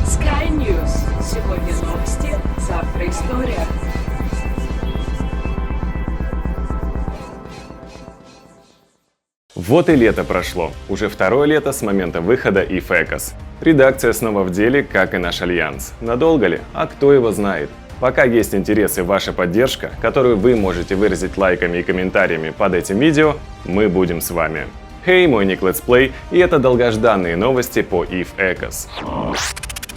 Sky News. Сегодня новости, завтра история. Вот и лето прошло. Уже второе лето с момента выхода EVE Echoes. Редакция снова в деле, как и наш альянс. Надолго ли? А кто его знает? Пока есть интерес и ваша поддержка, которую вы можете выразить лайками и комментариями под этим видео, мы будем с вами. Хей, мой ник Let's Play, и это долгожданные новости по EVE Echoes.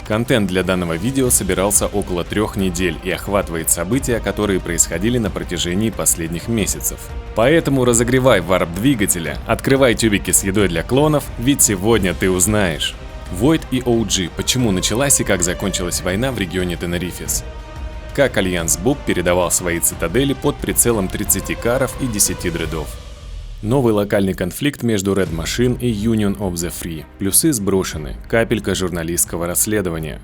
Контент для данного видео собирался около 3 недель и охватывает события, которые происходили на протяжении последних месяцев. Поэтому разогревай варп двигателя, открывай тюбики с едой для клонов, ведь сегодня ты узнаешь. Void и OG, почему началась и как закончилась война в регионе Тенерифес. Как Альянс БУП передавал свои цитадели под прицелом 30 каров и 10 дредов. Новый локальный конфликт между Red Machine и Union of the Free. Плюсы сброшены. Капелька журналистского расследования.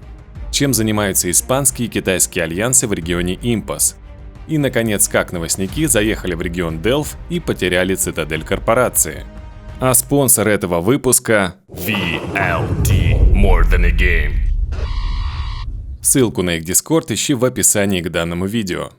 Чем занимаются испанские и китайские альянсы в регионе Импас. И, наконец, как новостники заехали в регион Delph и потеряли цитадель корпорации. А спонсор этого выпуска – VLT More Than a Game. Ссылку на их Discord ищи в описании к данному видео.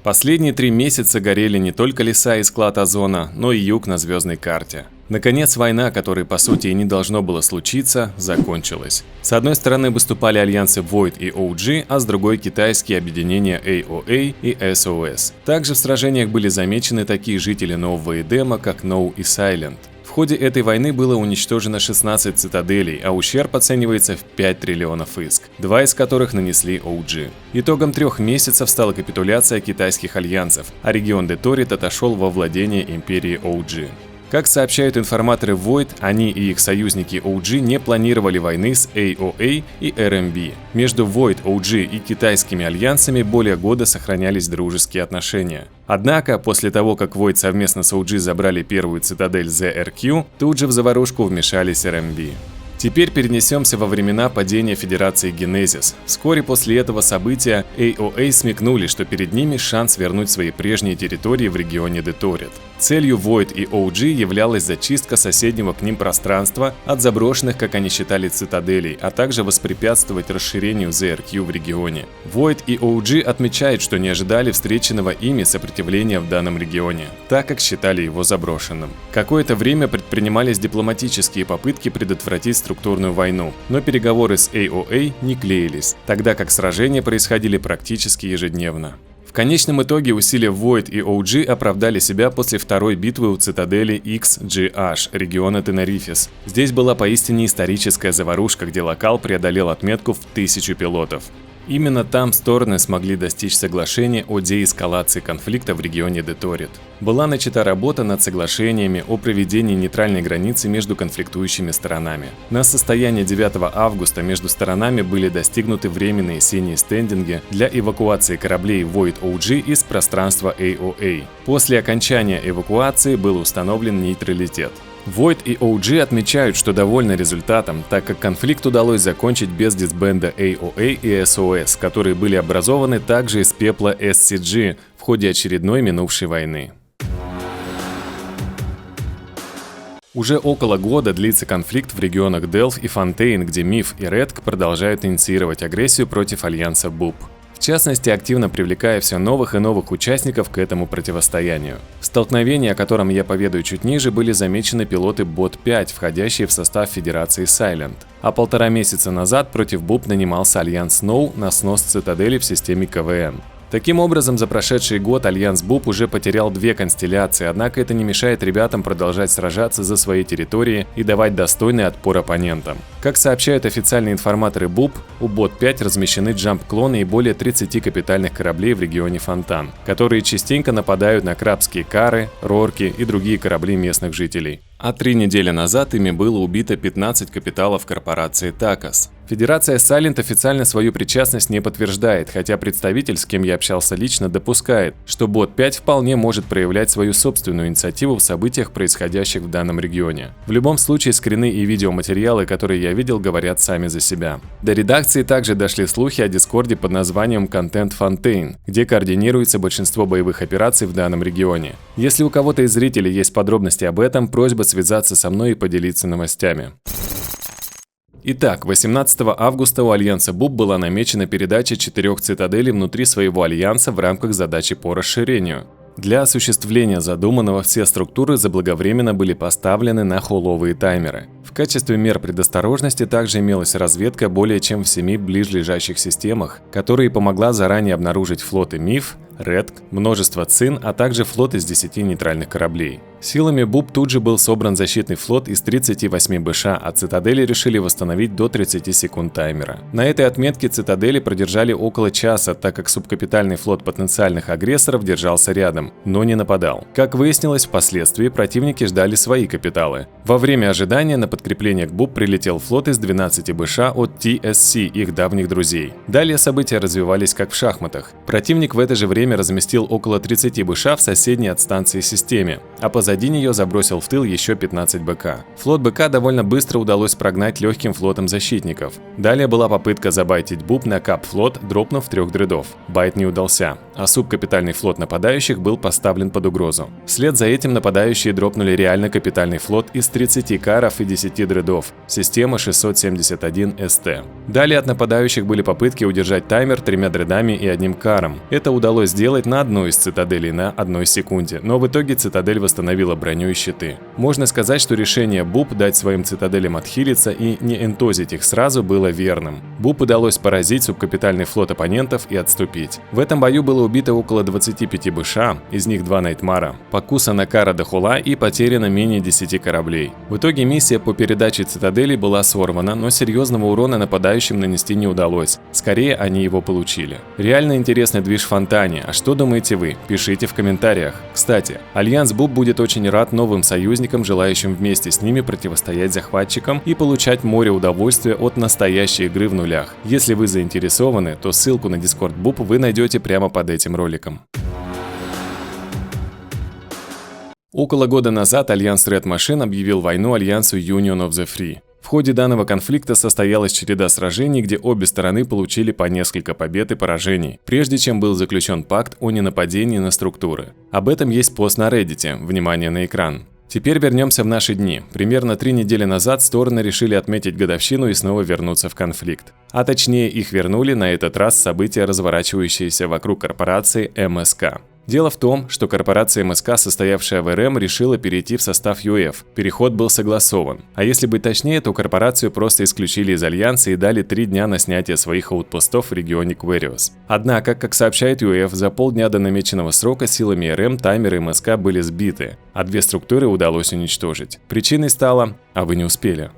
Последние 3 месяца горели не только леса и склад озона, но и юг на звездной карте. Наконец, война, которой по сути и не должно было случиться, закончилась. С одной стороны выступали альянсы Void и OG, а с другой китайские объединения AOA и SOS. Также в сражениях были замечены такие жители нового Эдема, как No и Silent. В ходе этой войны было уничтожено 16 цитаделей, а ущерб оценивается в 5 триллионов иск, 2 из которых нанесли OG. Итогом 3 месяцев стала капитуляция китайских альянсов, а регион Деторит отошел во владение империи OG. Как сообщают информаторы Void, они и их союзники OG не планировали войны с AOA и RMB. Между Void, OG и китайскими альянсами более года сохранялись дружеские отношения. Однако, после того, как Void совместно с OG забрали первую цитадель ZRQ, тут же в заварушку вмешались RMB. Теперь перенесемся во времена падения Федерации Genesis. Вскоре после этого события AOA смекнули, что перед ними шанс вернуть свои прежние территории в регионе Деторит. Целью Void и OG являлась зачистка соседнего к ним пространства от заброшенных, как они считали, цитаделей, а также воспрепятствовать расширению ZRQ в регионе. Void и OG отмечают, что не ожидали встреченного ими сопротивления в данном регионе, так как считали его заброшенным. Какое-то время предпринимались дипломатические попытки предотвратить структурную войну, но переговоры с AOA не клеились, тогда как сражения происходили практически ежедневно. В конечном итоге усилия Void и OG оправдали себя после второй битвы у цитадели XGH региона Тенерифес. Здесь была поистине историческая заварушка, где локал преодолел отметку в 1000 пилотов. Именно там стороны смогли достичь соглашения о деэскалации конфликта в регионе Деторит. Была начата работа над соглашениями о проведении нейтральной границы между конфликтующими сторонами. На состояние 9 августа между сторонами были достигнуты временные синие стендинги для эвакуации кораблей Void OG из пространства AOA. После окончания эвакуации был установлен нейтралитет. Void и OG отмечают, что довольны результатом, так как конфликт удалось закончить без дисбенда AOA и SOS, которые были образованы также из пепла SCG в ходе очередной минувшей войны. Уже около года длится конфликт в регионах Delph и Fontaine, где Миф и Редк продолжают инициировать агрессию против альянса БУП. В частности, активно привлекая все новых и новых участников к этому противостоянию. В столкновении, о котором я поведаю чуть ниже, были замечены пилоты Bot-5, входящие в состав Федерации Silent. А 1,5 месяца назад против БУП нанимался Альянс Snow на снос цитадели в системе КВН. Таким образом, за прошедший год Альянс БУП уже потерял 2 констелляции, однако это не мешает ребятам продолжать сражаться за свои территории и давать достойный отпор оппонентам. Как сообщают официальные информаторы БУП, у Bot-5 размещены джамп-клоны и более 30 капитальных кораблей в регионе Фонтан, которые частенько нападают на крабские кары, рорки и другие корабли местных жителей. А 3 недели назад ими было убито 15 капиталов корпорации Такос. Федерация Silent официально свою причастность не подтверждает, хотя представитель, с кем я общался лично, допускает, что бот 5 вполне может проявлять свою собственную инициативу в событиях, происходящих в данном регионе. В любом случае, скрины и видеоматериалы, которые я видел, говорят сами за себя. До редакции также дошли слухи о дискорде под названием Content Fontaine, где координируется большинство боевых операций в данном регионе. Если у кого-то из зрителей есть подробности об этом, просьба связаться со мной и поделиться новостями. Итак, 18 августа у Альянса БУП была намечена передача 4 цитаделей внутри своего альянса в рамках задачи по расширению. Для осуществления задуманного все структуры заблаговременно были поставлены на холловые таймеры. В качестве мер предосторожности также имелась разведка более чем в 7 ближлежащих системах, которые помогла заранее обнаружить флоты МИФ, Редк, множество ЦИН, а также флот из 10 нейтральных кораблей. Силами БУП тут же был собран защитный флот из 38 БШ, а цитадели решили восстановить до 30 секунд таймера. На этой отметке цитадели продержали около часа, так как субкапитальный флот потенциальных агрессоров держался рядом, но не нападал. Как выяснилось, впоследствии противники ждали свои капиталы. Во время ожидания на подкрепление к БУП прилетел флот из 12 БШ от TSC, их давних друзей. Далее события развивались как в шахматах. Противник в это же время разместил около 30 БШ в соседней от станции системе, а позади нее забросил в тыл еще 15 БК. Флот БК довольно быстро удалось прогнать легким флотом защитников. Далее была попытка забайтить БУП на Кап-флот, дропнув 3 дредов. Байт не удался, а субкапитальный флот нападающих был поставлен под угрозу. Вслед за этим нападающие дропнули реально капитальный флот из 30 каров и 10 дредов, система 671 СТ. Далее от нападающих были попытки удержать таймер 3 дредами и 1 каром. Это удалось сделать на одной из цитаделей на 1 секунде, но в итоге цитадель восстановила броню и щиты. Можно сказать, что решение БУП дать своим цитаделям отхилиться и не энтозить их сразу было верным. БУП удалось поразить субкапитальный флот оппонентов и отступить. В этом бою было убито около 25 БШ, из них 2 Найтмара, покусана Кара до Хула и потеряно менее 10 кораблей. В итоге миссия по передаче цитаделей была сорвана, но серьезного урона нападающим нанести не удалось. Скорее, они его получили. Реально интересный движ в Фонтане. А что думаете вы? Пишите в комментариях. Кстати, Альянс БУП будет очень рад новым союзникам, желающим вместе с ними противостоять захватчикам и получать море удовольствия от настоящей игры в нулях. Если вы заинтересованы, то ссылку на Discord БУП вы найдете прямо под этим роликом. Около года назад Альянс Red Machine объявил войну Альянсу Union of the Free. В ходе данного конфликта состоялась череда сражений, где обе стороны получили по несколько побед и поражений, прежде чем был заключен пакт о ненападении на структуры. Об этом есть пост на Reddit, внимание на экран. Теперь вернемся в наши дни. Примерно 3 недели назад стороны решили отметить годовщину и снова вернуться в конфликт. А точнее, их вернули на этот раз события, разворачивающиеся вокруг корпорации МСК. Дело в том, что корпорация МСК, состоявшая в РМ, решила перейти в состав ЮФ. Переход был согласован. А если быть точнее, то корпорацию просто исключили из Альянса и дали 3 дня на снятие своих аутпостов в регионе Квериос. Однако, как сообщает ЮФ, за полдня до намеченного срока силами РМ таймеры МСК были сбиты, а 2 структуры удалось уничтожить. Причиной стало «а вы не успели».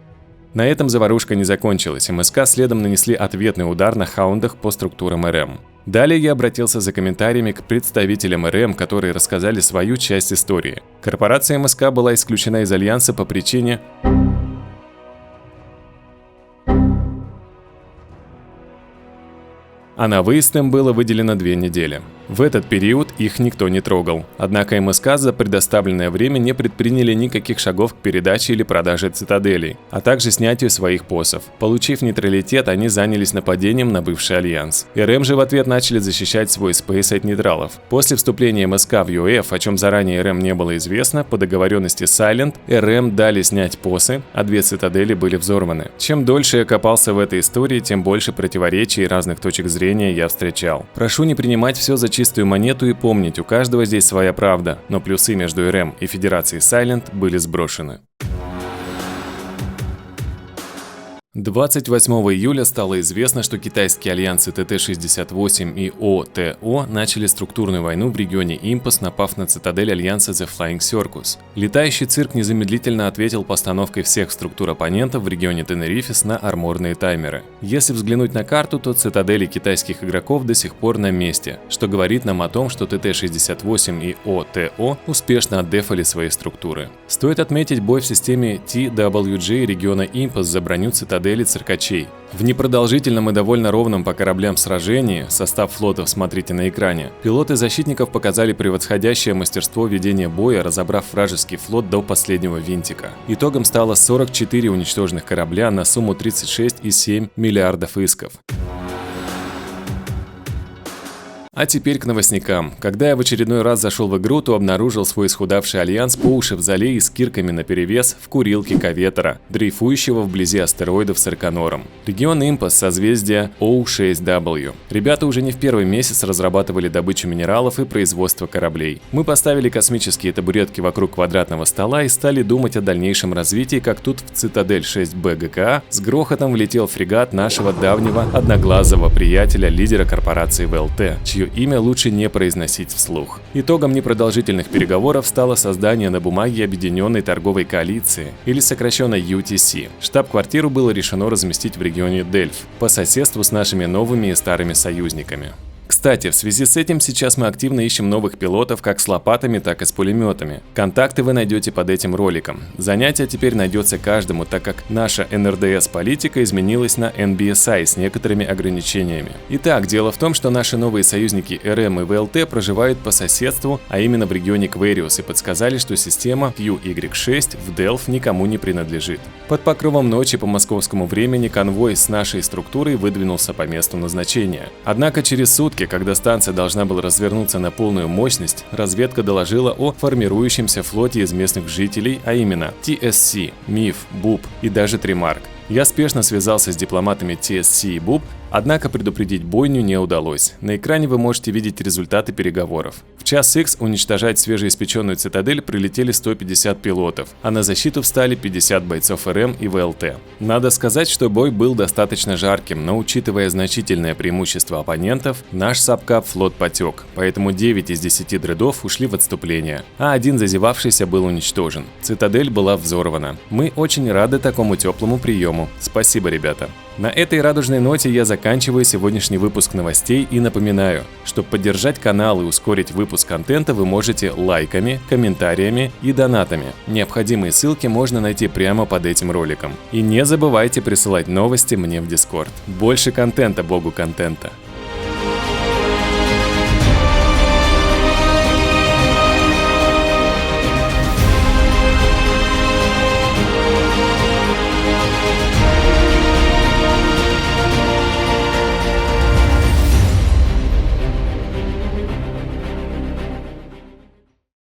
На этом заварушка не закончилась, и МСК следом нанесли ответный удар на хаундах по структурам РМ. Далее я обратился за комментариями к представителям РМ, которые рассказали свою часть истории. Корпорация МСК была исключена из Альянса по причине... а на выезд им было выделено 2 недели. В этот период их никто не трогал. Однако МСК за предоставленное время не предприняли никаких шагов к передаче или продаже цитаделей, а также снятию своих посов. Получив нейтралитет, они занялись нападением на бывший Альянс. РМ же в ответ начали защищать свой спейс от нейтралов. После вступления МСК в ЮФ, о чем заранее РМ не было известно, по договоренности Silent, РМ дали снять посы, а 2 цитадели были взорваны. Чем дольше я копался в этой истории, тем больше противоречий и разных точек зрения я встречал. Прошу не принимать все за чистую монету и помнить, у каждого здесь своя правда, но плюсы между РМ и Федерацией Silent были сброшены. 28 июля стало известно, что китайские альянсы ТТ-68 и ОТО начали структурную войну в регионе Импас, напав на цитадель альянса The Flying Circus. Летающий цирк незамедлительно ответил постановкой всех структур оппонентов в регионе Тенерифис на арморные таймеры. Если взглянуть на карту, то цитадели китайских игроков до сих пор на месте, что говорит нам о том, что ТТ-68 и ОТО успешно отдефали свои структуры. Стоит отметить бой в системе TWG региона Импас за броню цитадели цитадели циркачей. В непродолжительном и довольно ровном по кораблям сражении, состав флотов смотрите на экране, пилоты защитников показали превосходящее мастерство ведения боя, разобрав вражеский флот до последнего винтика. Итогом стало 44 уничтоженных корабля на сумму 36,7 миллиардов исков. А теперь к новостникам. Когда я в очередной раз зашел в игру, то обнаружил свой исхудавший альянс по уши в зале и с кирками наперевес в курилке Коветора, дрейфующего вблизи астероидов с Арканором. Регион Импас, созвездие O6W. Ребята уже не в первый месяц разрабатывали добычу минералов и производство кораблей. Мы поставили космические табуретки вокруг квадратного стола и стали думать о дальнейшем развитии, как тут в Цитадель 6Б ГКА с грохотом влетел фрегат нашего давнего одноглазого приятеля, лидера корпорации ВЛТ, чье имя лучше не произносить вслух. Итогом непродолжительных переговоров стало создание на бумаге Объединенной торговой коалиции, или сокращенно UTC. Штаб-квартиру было решено разместить в регионе Дельф, по соседству с нашими новыми и старыми союзниками. Кстати, в связи с этим сейчас мы активно ищем новых пилотов как с лопатами, так и с пулеметами. Контакты вы найдете под этим роликом. Занятие теперь найдется каждому, так как наша НРДС-политика изменилась на NBSI с некоторыми ограничениями. Итак, дело в том, что наши новые союзники РМ и ВЛТ проживают по соседству, а именно в регионе Квэриус, и подсказали, что система QY6 в Делф никому не принадлежит. Под покровом ночи по московскому времени конвой с нашей структурой выдвинулся по месту назначения. Однако через сутки, когда станция должна была развернуться на полную мощность, разведка доложила о формирующемся флоте из местных жителей, а именно TSC, МИФ, БУП и даже Тримарк. Я спешно связался с дипломатами TSC и БУП, однако предупредить бойню не удалось. На экране вы можете видеть результаты переговоров. В час X уничтожать свежеиспеченную цитадель прилетели 150 пилотов, а на защиту встали 50 бойцов РМ и ВЛТ. Надо сказать, что бой был достаточно жарким, но учитывая значительное преимущество оппонентов, наш сабкап флот потек, поэтому 9 из 10 дредов ушли в отступление, а один зазевавшийся был уничтожен. Цитадель была взорвана. Мы очень рады такому теплому приему. Спасибо, ребята. На этой радужной ноте я заканчиваю сегодняшний выпуск новостей и напоминаю, чтобы поддержать канал и ускорить выпуск контента вы можете лайками, комментариями и донатами. Необходимые ссылки можно найти прямо под этим роликом. И не забывайте присылать новости мне в Discord. Больше контента, богу контента.